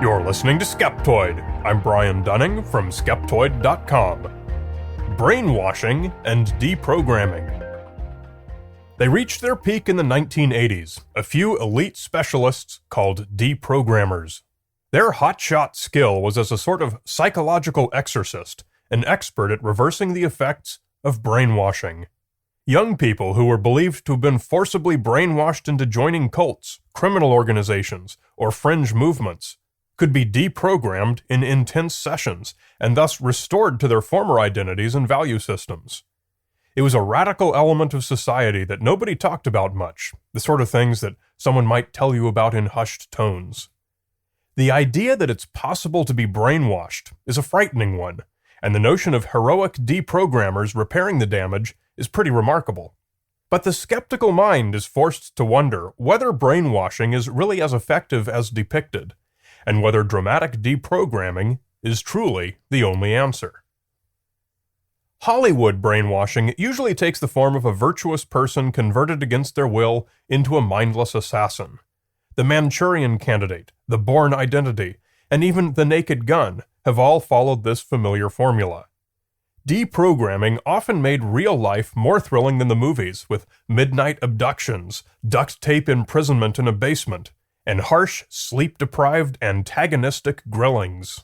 You're listening to Skeptoid. I'm Brian Dunning from Skeptoid.com. Brainwashing and Deprogramming. They reached their peak in the 1980s, a few elite specialists called deprogrammers. Their hotshot skill was as a sort of psychological exorcist, an expert at reversing the effects of brainwashing. Young people who were believed to have been forcibly brainwashed into joining cults, criminal organizations, or fringe movements could be deprogrammed in intense sessions and thus restored to their former identities and value systems. It was a radical element of society that nobody talked about much, the sort of things that someone might tell you about in hushed tones. The idea that it's possible to be brainwashed is a frightening one, and the notion of heroic deprogrammers repairing the damage is pretty remarkable. But the skeptical mind is forced to wonder whether brainwashing is really as effective as depicted, and whether dramatic deprogramming is truly the only answer. Hollywood brainwashing usually takes the form of a virtuous person converted against their will into a mindless assassin. The Manchurian Candidate, The Bourne Identity, and even The Naked Gun have all followed this familiar formula. Deprogramming often made real life more thrilling than the movies, with midnight abductions, duct tape imprisonment in a basement, and harsh, sleep-deprived, antagonistic grillings.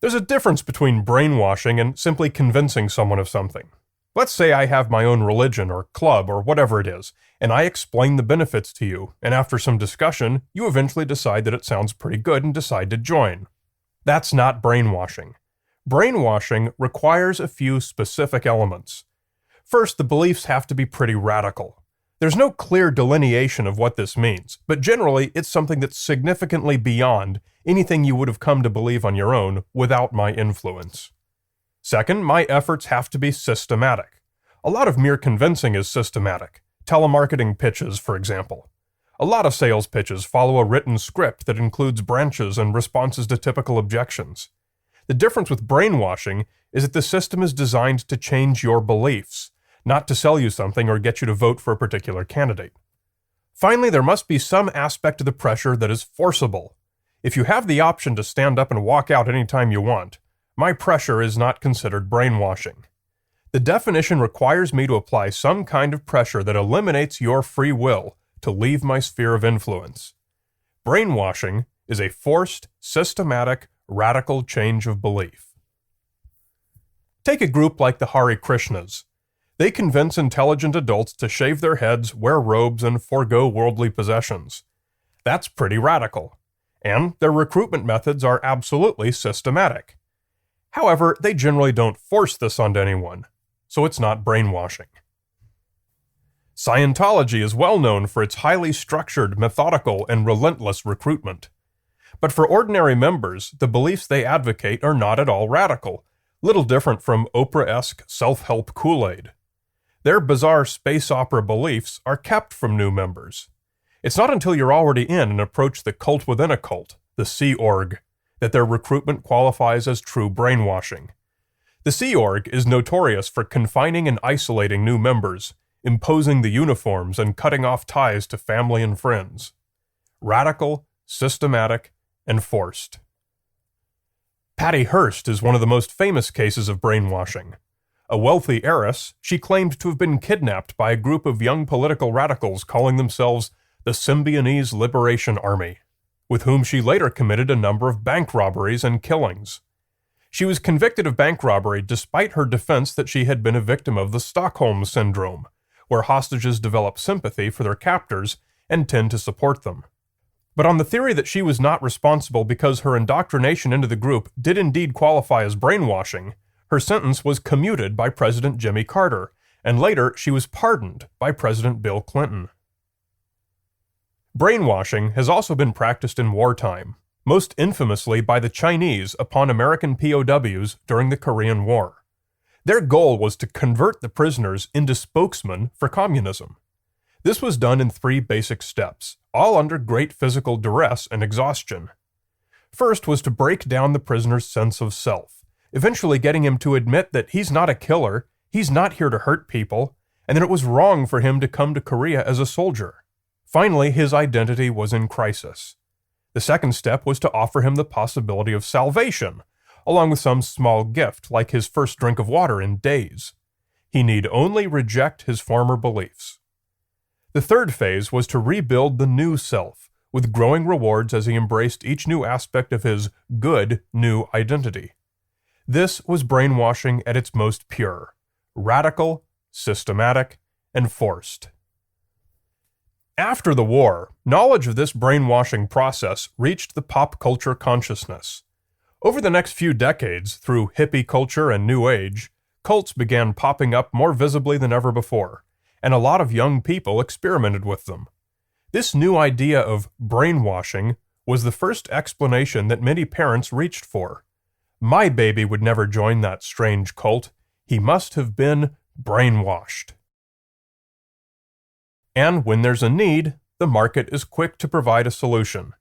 There's a difference between brainwashing and simply convincing someone of something. Let's say I have my own religion or club or whatever it is, and I explain the benefits to you, and after some discussion, you eventually decide that it sounds pretty good and decide to join. That's not brainwashing. Brainwashing requires a few specific elements. First, the beliefs have to be pretty radical. There's no clear delineation of what this means, but generally it's something that's significantly beyond anything you would have come to believe on your own without my influence. Second, my efforts have to be systematic. A lot of mere convincing is systematic. Telemarketing pitches, for example. A lot of sales pitches follow a written script that includes branches and responses to typical objections. The difference with brainwashing is that the system is designed to change your beliefs, not to sell you something or get you to vote for a particular candidate. Finally, there must be some aspect of the pressure that is forcible. If you have the option to stand up and walk out anytime you want, my pressure is not considered brainwashing. The definition requires me to apply some kind of pressure that eliminates your free will to leave my sphere of influence. Brainwashing is a forced, systematic, radical change of belief. Take a group like the Hare Krishnas. They convince intelligent adults to shave their heads, wear robes, and forego worldly possessions. That's pretty radical. And their recruitment methods are absolutely systematic. However, they generally don't force this onto anyone, so it's not brainwashing. Scientology is well known for its highly structured, methodical, and relentless recruitment. But for ordinary members, the beliefs they advocate are not at all radical, little different from Oprah-esque self-help Kool-Aid. Their bizarre space opera beliefs are kept from new members. It's not until you're already in and approach the cult within a cult, the Sea Org, that their recruitment qualifies as true brainwashing. The Sea Org is notorious for confining and isolating new members, imposing the uniforms and cutting off ties to family and friends. Radical, systematic, and forced. Patty Hearst is one of the most famous cases of brainwashing. A wealthy heiress, she claimed to have been kidnapped by a group of young political radicals calling themselves the Symbionese Liberation Army, with whom she later committed a number of bank robberies and killings. She was convicted of bank robbery despite her defense that she had been a victim of the Stockholm Syndrome, where hostages develop sympathy for their captors and tend to support them. But on the theory that she was not responsible because her indoctrination into the group did indeed qualify as brainwashing, her sentence was commuted by President Jimmy Carter, and later she was pardoned by President Bill Clinton. Brainwashing has also been practiced in wartime, most infamously by the Chinese upon American POWs during the Korean War. Their goal was to convert the prisoners into spokesmen for communism. This was done in 3 basic steps, all under great physical duress and exhaustion. First was to break down the prisoner's sense of self, eventually getting him to admit that he's not a killer, he's not here to hurt people, and that it was wrong for him to come to Korea as a soldier. Finally, his identity was in crisis. The second step was to offer him the possibility of salvation, along with some small gift like his first drink of water in days. He need only reject his former beliefs. The third phase was to rebuild the new self, with growing rewards as he embraced each new aspect of his good new identity. This was brainwashing at its most pure, radical, systematic, and forced. After the war, knowledge of this brainwashing process reached the pop culture consciousness. Over the next few decades, through hippie culture and New Age, cults began popping up more visibly than ever before, and a lot of young people experimented with them. This new idea of brainwashing was the first explanation that many parents reached for. My baby would never join that strange cult. He must have been brainwashed. And when there's a need, the market is quick to provide a solution.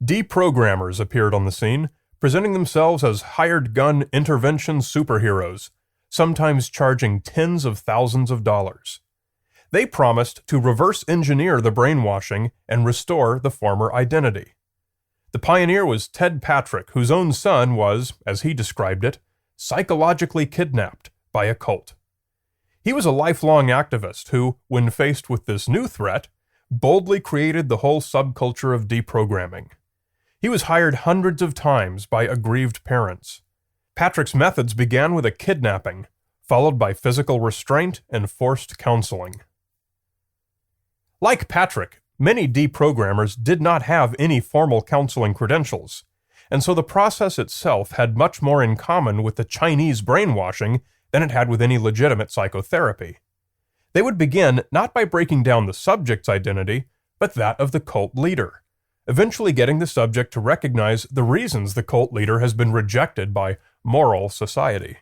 Deprogrammers appeared on the scene, presenting themselves as hired gun intervention superheroes, sometimes charging tens of thousands of dollars. They promised to reverse engineer the brainwashing and restore the former identity. The pioneer was Ted Patrick, whose own son was, as he described it, psychologically kidnapped by a cult. He was a lifelong activist who, when faced with this new threat, boldly created the whole subculture of deprogramming. He was hired hundreds of times by aggrieved parents. Patrick's methods began with a kidnapping, followed by physical restraint and forced counseling. Like Patrick, many deprogrammers did not have any formal counseling credentials, and so the process itself had much more in common with the Chinese brainwashing than it had with any legitimate psychotherapy. They would begin not by breaking down the subject's identity, but that of the cult leader, eventually getting the subject to recognize the reasons the cult leader has been rejected by moral society.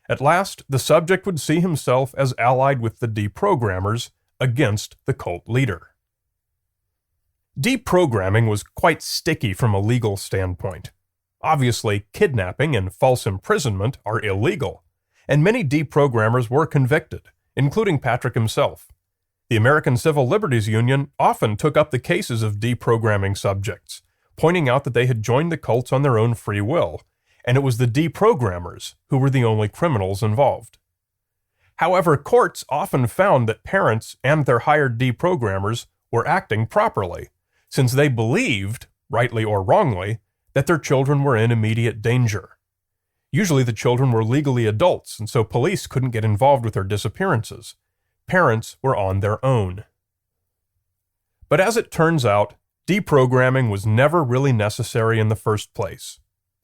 At last, the subject would see himself as allied with the deprogrammers against the cult leader. Deprogramming was quite sticky from a legal standpoint. Obviously, kidnapping and false imprisonment are illegal, and many deprogrammers were convicted, including Patrick himself. The American Civil Liberties Union often took up the cases of deprogramming subjects, pointing out that they had joined the cults on their own free will, and it was the deprogrammers who were the only criminals involved. However, courts often found that parents and their hired deprogrammers were acting properly, since they believed, rightly or wrongly, that their children were in immediate danger. Usually the children were legally adults, and so police couldn't get involved with their disappearances. Parents were on their own. But as it turns out, deprogramming was never really necessary in the first place.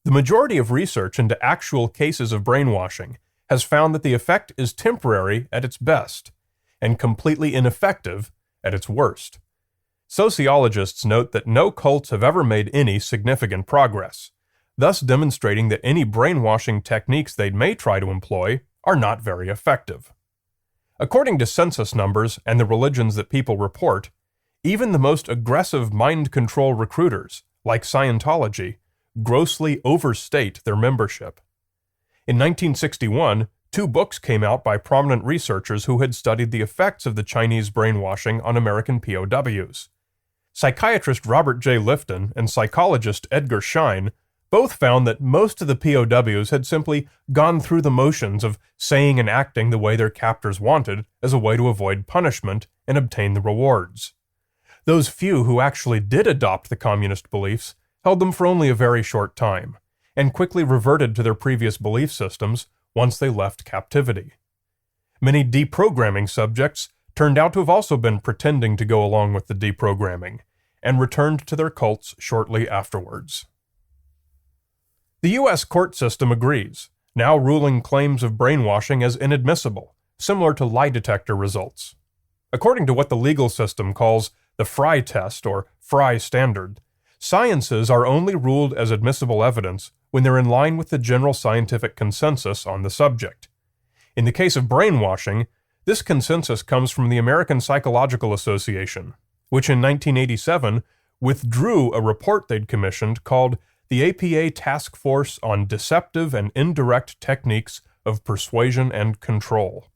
The majority of research into actual cases of brainwashing has found that the effect is temporary at its best, and completely ineffective at its worst. Sociologists note that no cults have ever made any significant progress, thus demonstrating that any brainwashing techniques they may try to employ are not very effective. According to census numbers and the religions that people report, even the most aggressive mind control recruiters, like Scientology, grossly overstate their membership. In 1961, 2 books came out by prominent researchers who had studied the effects of the Chinese brainwashing on American POWs. Psychiatrist Robert J. Lifton and psychologist Edgar Schein both found that most of the POWs had simply gone through the motions of saying and acting the way their captors wanted as a way to avoid punishment and obtain the rewards. Those few who actually did adopt the communist beliefs held them for only a very short time, and quickly reverted to their previous belief systems once they left captivity. Many deprogramming subjects turned out to have also been pretending to go along with the deprogramming, and returned to their cults shortly afterwards. The U.S. court system agrees, now ruling claims of brainwashing as inadmissible, similar to lie detector results. According to what the legal system calls the Fry test or Fry standard, sciences are only ruled as admissible evidence when they're in line with the general scientific consensus on the subject. In the case of brainwashing, this consensus comes from the American Psychological Association, which in 1987 withdrew a report they'd commissioned called the APA Task Force on Deceptive and Indirect Techniques of Persuasion and Control.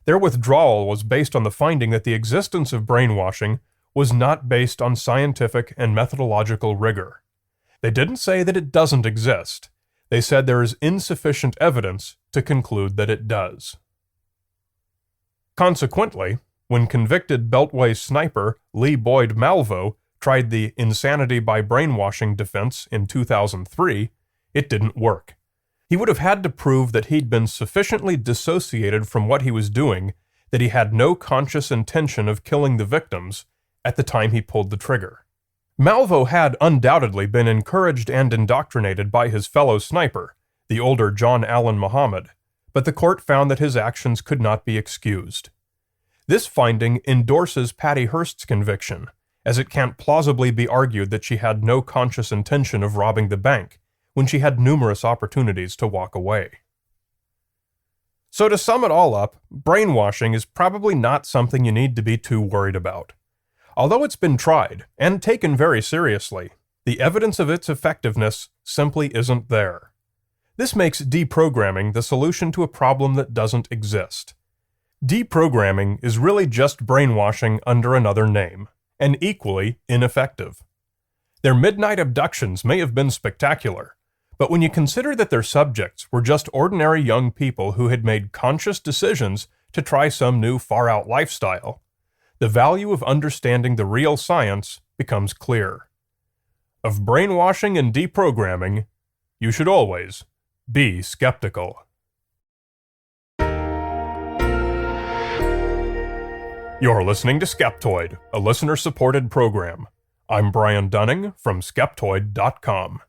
Their withdrawal was based on the finding that the existence of brainwashing was not based on scientific and methodological rigor. They didn't say that it doesn't exist. They said there is insufficient evidence to conclude that it does. Consequently, when convicted Beltway sniper Lee Boyd Malvo tried the insanity by brainwashing defense in 2003, it didn't work. He would have had to prove that he'd been sufficiently dissociated from what he was doing that he had no conscious intention of killing the victims at the time he pulled the trigger. Malvo had undoubtedly been encouraged and indoctrinated by his fellow sniper, the older John Allen Muhammad, but the court found that his actions could not be excused. This finding endorses Patty Hearst's conviction, as it can't plausibly be argued that she had no conscious intention of robbing the bank when she had numerous opportunities to walk away. So to sum it all up, brainwashing is probably not something you need to be too worried about. Although it's been tried, and taken very seriously, the evidence of its effectiveness simply isn't there. This makes deprogramming the solution to a problem that doesn't exist. Deprogramming is really just brainwashing under another name, and equally ineffective. Their midnight abductions may have been spectacular, but when you consider that their subjects were just ordinary young people who had made conscious decisions to try some new far-out lifestyle, the value of understanding the real science becomes clear. Of brainwashing and deprogramming, you should always be skeptical. You're listening to Skeptoid, a listener-supported program. I'm Brian Dunning from Skeptoid.com.